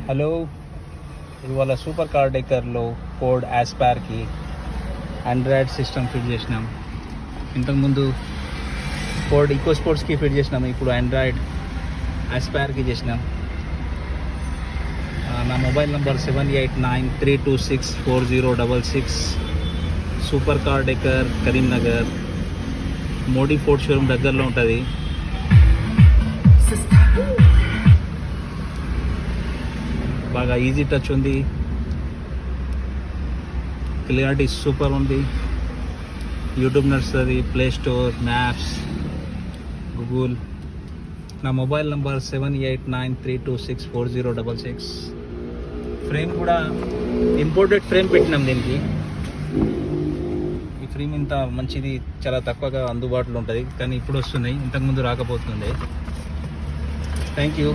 Hello, ఇవాళ super car డెకర్లో code ఆస్పార్కి ఆండ్రాయిడ్ సిస్టమ్ ఫిట్ చేసినాం. ఇంతకుముందు కోడ్ ఈకో స్పోర్ట్స్కి ఫిట్ చేసినాం, ఇప్పుడు ఆండ్రాయిడ్ ఆస్పార్కి చేసినాం. నా mobile number 7893264066. Super car decor, Karimnagar, Modi fort showroom దగ్గరలో ఉంటుంది. బాగా ఈజీ టచ్ ఉంది, క్లియారిటీ సూపర్ ఉంది. యూట్యూబ్ నడుస్తుంది, ప్లే స్టోర్, మ్యాప్స్, గూగుల్. నా మొబైల్ నంబర్ 7893264066. ఫ్రేమ్ కూడా ఇంపోర్టెడ్ ఫ్రేమ్ పెట్టినాం దీనికి. ఈ ఫ్రేమ్ ఇంత మంచిది, చాలా తక్కువగా అందుబాటులో ఉంటుంది, కానీ ఇప్పుడు వస్తున్నాయి, ఇంతకుముందు రాకపోతుంది. Thank you.